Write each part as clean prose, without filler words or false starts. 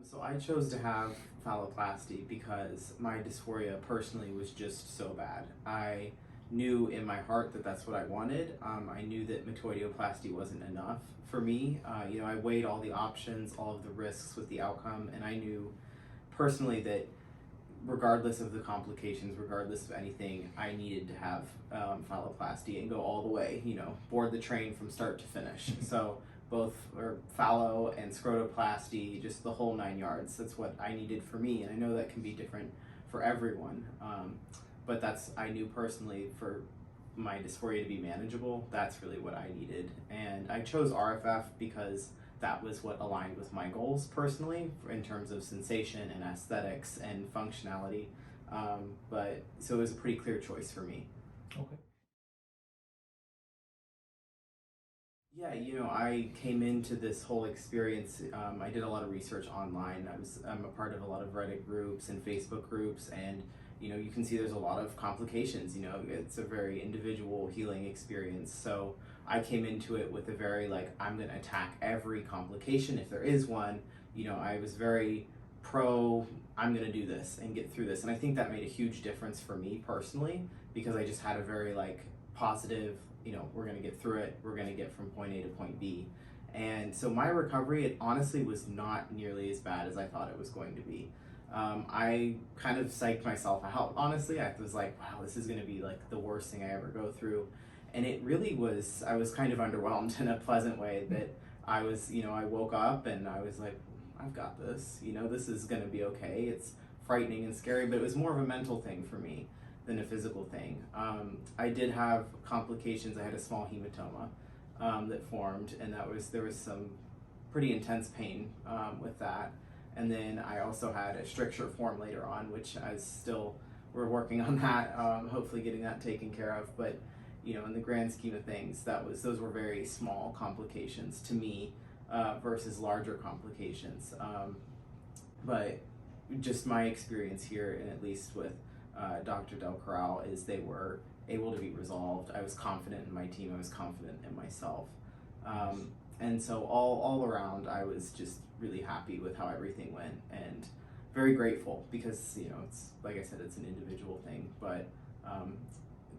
So I chose to have phalloplasty because my dysphoria personally was just so bad. I knew in my heart that that's what I wanted. I knew that metoidioplasty wasn't enough for me. I weighed all the options, all of the risks with the outcome, and I knew personally that regardless of the complications, regardless of anything, I needed to have phalloplasty and go all the way, board the train from start to finish. So both or phallo and scrotoplasty, just the whole 9 yards. That's what I needed for me, and I know that can be different for everyone. But I knew personally for my dysphoria to be manageable, that's really what I needed. And I chose RFF because that was what aligned with my goals personally in terms of sensation and aesthetics and functionality. So it was a pretty clear choice for me. Okay. Yeah, I came into this whole experience. I did a lot of research online. I'm a part of a lot of Reddit groups and Facebook groups, and you can see there's a lot of complications. It's a very individual healing experience. So I came into it with a very I'm gonna attack every complication if there is one. I was very pro. I'm gonna do this and get through this, and I think that made a huge difference for me personally because I just had a very positive, we're going to get through it. We're going to get from point A to point B. And so my recovery, it honestly was not nearly as bad as I thought it was going to be. I kind of psyched myself out, honestly. I was like, wow, this is going to be the worst thing I ever go through. And it really was, I was kind of underwhelmed in a pleasant way that I was, I woke up and I was like, I've got this, this is going to be okay. It's frightening and scary, but it was more of a mental thing for me than a physical thing. I did have complications. I had a small hematoma that formed, and there was some pretty intense pain with that. And then I also had a stricture form later on, which we're working on that, hopefully getting that taken care of. But in the grand scheme of things, those were very small complications to me versus larger complications. But just my experience here, and at least with Dr. Del Corral, is they were able to be resolved. I was confident in my team. I was confident in myself. And so all around, I was just really happy with how everything went and very grateful because, it's, like I said, it's an individual thing. But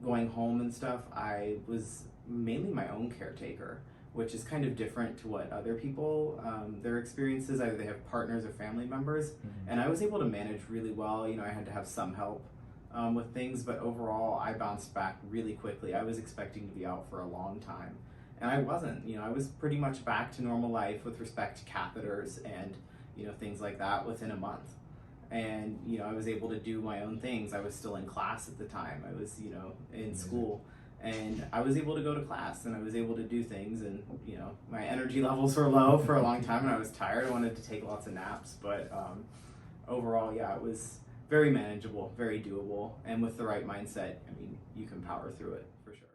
going home and stuff, I was mainly my own caretaker, which is kind of different to what other people, their experiences, either they have partners or family members. Mm-hmm. And I was able to manage really well. I had to have some help with things, but overall I bounced back really quickly. I was expecting to be out for a long time, and I wasn't. I was pretty much back to normal life with respect to catheters and things like that within a month. And I was able to do my own things. I was still in class at the time. I was in school, and I was able to go to class, and I was able to do things, and my energy levels were low for a long time, and I was tired. I wanted to take lots of naps, but overall, yeah, it was very manageable, very doable, and with the right mindset, you can power through it for sure.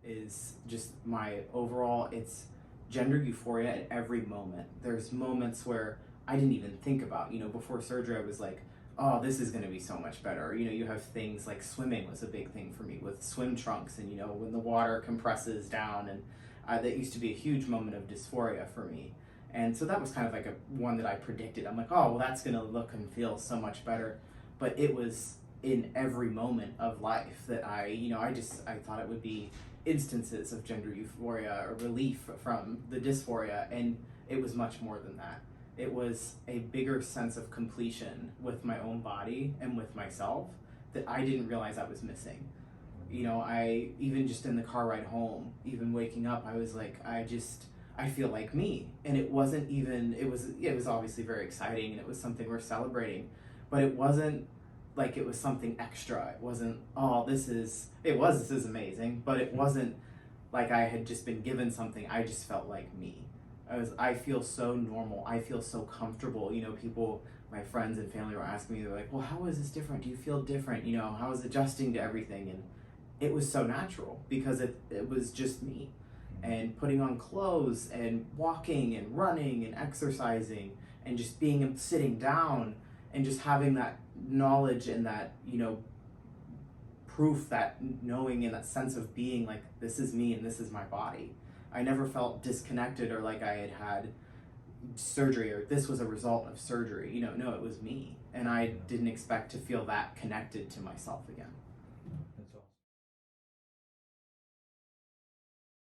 Is just my overall, it's gender euphoria at every moment. There's moments where I didn't even think about, before surgery, I was like, oh, this is going to be so much better. You have things like swimming was a big thing for me with swim trunks, and when the water compresses down, and that used to be a huge moment of dysphoria for me. And so that was kind of like one that I predicted. I'm like, oh, well, that's going to look and feel so much better. But it was in every moment of life that I thought it would be instances of gender euphoria or relief from the dysphoria. And it was much more than that. It was a bigger sense of completion with my own body and with myself that I didn't realize I was missing. I even just in the car ride home, even waking up, I was like, I feel like me. And it wasn't even, it was obviously very exciting, and it was something we're celebrating, but it wasn't like it was something extra. It wasn't, oh, this is amazing, but it wasn't like I had just been given something. I just felt like me. I feel so normal. I feel so comfortable. People, my friends and family were asking me, they're like, well, how is this different? Do you feel different? How is adjusting to everything? And it was so natural because it was just me. And putting on clothes and walking and running and exercising and just sitting down and just having that knowledge and that, proof, that knowing and that sense of being like, this is me and this is my body. I never felt disconnected or like I had had surgery or this was a result of surgery. No, it was me. And I didn't expect to feel that connected to myself again. That's awesome.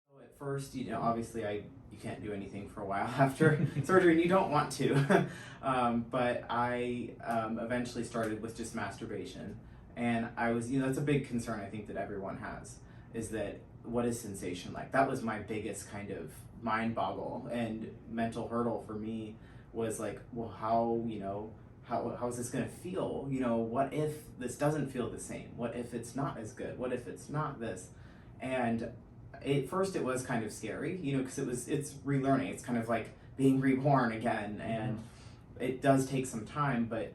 So at first, obviously you can't do anything for a while after surgery, and you don't want to. But I eventually started with just masturbation. And I was, that's a big concern I think that everyone has, is that what is sensation like? That was my biggest kind of mind boggle and mental hurdle for me, was like, well, how is this going to feel? What if this doesn't feel the same? What if it's not as good? What if it's not this? And at first it was kind of scary, because it's relearning. It's kind of like being reborn again, and it does take some time, but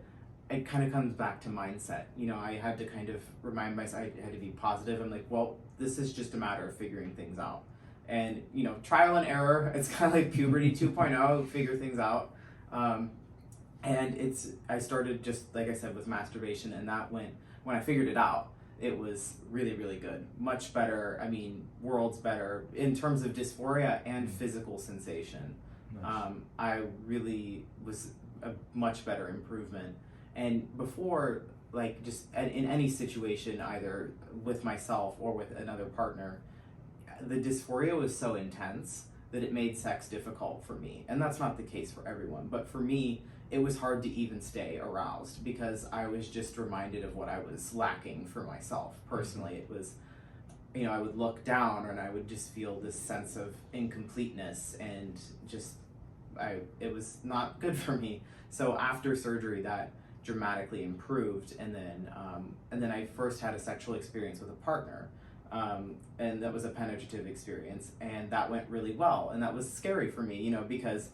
it kind of comes back to mindset. I had to kind of remind myself, I had to be positive. I'm like, well, this is just a matter of figuring things out. And, trial and error, it's kind of like puberty 2.0, figure things out. And I started just, like I said, with masturbation, and that when I figured it out, it was really, really good. Much better, worlds better in terms of dysphoria and physical sensation. Nice. I really was a much better improvement. And before, like, just in any situation, either with myself or with another partner, the dysphoria was so intense that it made sex difficult for me. And that's not the case for everyone, but for me, it was hard to even stay aroused because I was just reminded of what I was lacking for myself. Personally, it was, I would look down and I would just feel this sense of incompleteness, and just, it was not good for me. So after surgery, that dramatically improved, and then I first had a sexual experience with a partner, and that was a penetrative experience, and that went really well, and that was scary for me, because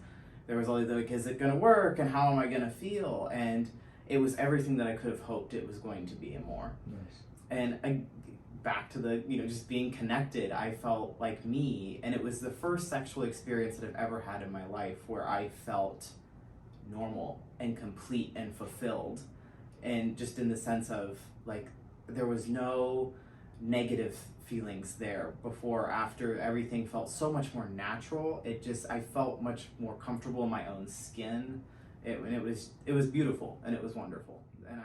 there was always like, is it gonna work, and how am I gonna feel? And it was everything that I could have hoped it was going to be and more. Nice. And back to the, just being connected, I felt like me, and it was the first sexual experience that I've ever had in my life where I felt normal and complete and fulfilled, and just in the sense of, like, there was no negative feelings there. Before, after, everything felt so much more natural. I felt much more comfortable in my own skin. It was beautiful, and it was wonderful. And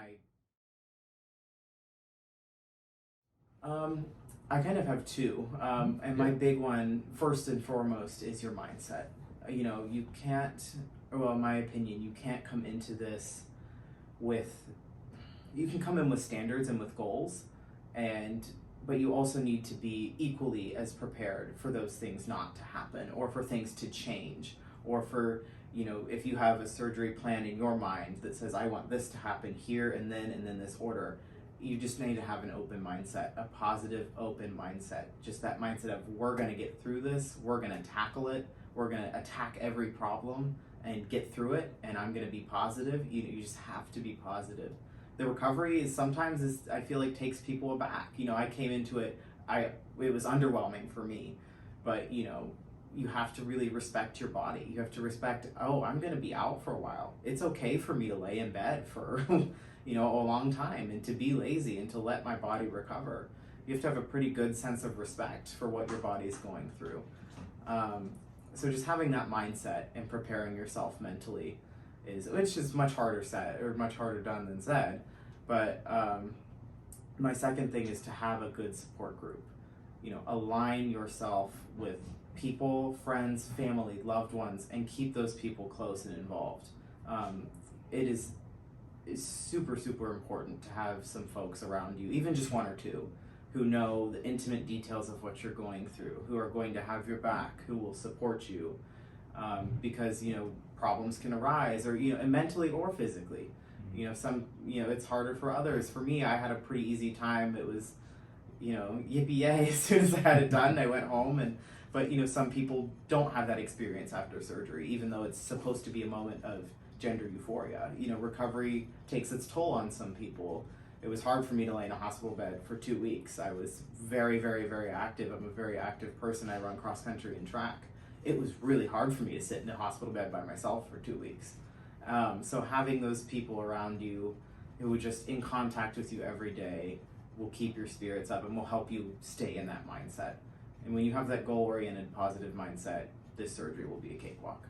I kind of have two, and my big one, first and foremost, is your mindset. You can't, well, in my opinion, you can't come into this you can come in with standards and with goals, but you also need to be equally as prepared for those things not to happen, or for things to change, or for, if you have a surgery plan in your mind that says, I want this to happen here and then this order, you just need to have an open mindset, a positive, open mindset. Just that mindset of, we're going to get through this, we're going to tackle it, we're going to attack every problem and get through it, and I'm going to be positive. You just have to be positive. The recovery sometimes I feel like, takes people aback. I came into it, it was underwhelming for me, but you have to really respect your body. You have to respect, oh, I'm going to be out for a while. It's okay for me to lay in bed for a long time, and to be lazy, and to let my body recover. You have to have a pretty good sense of respect for what your body is going through. So just having that mindset and preparing yourself mentally which is much harder said, or much harder done than said. But my second thing is to have a good support group. Align yourself with people, friends, family, loved ones, and keep those people close and involved. It is super, super important to have some folks around you, even just one or two, who know the intimate details of what you're going through, who are going to have your back, who will support you, because problems can arise, or mentally or physically. It's harder for others. For me, I had a pretty easy time. It was, yippee yay, as soon as I had it done, I went home. But some people don't have that experience after surgery, even though it's supposed to be a moment of gender euphoria. Recovery takes its toll on some people. It was hard for me to lay in a hospital bed for 2 weeks. I was very, very, very active. I'm a very active person. I run cross country and track. It was really hard for me to sit in a hospital bed by myself for 2 weeks. So having those people around you who are just in contact with you every day will keep your spirits up and will help you stay in that mindset. And when you have that goal-oriented, positive mindset, this surgery will be a cakewalk.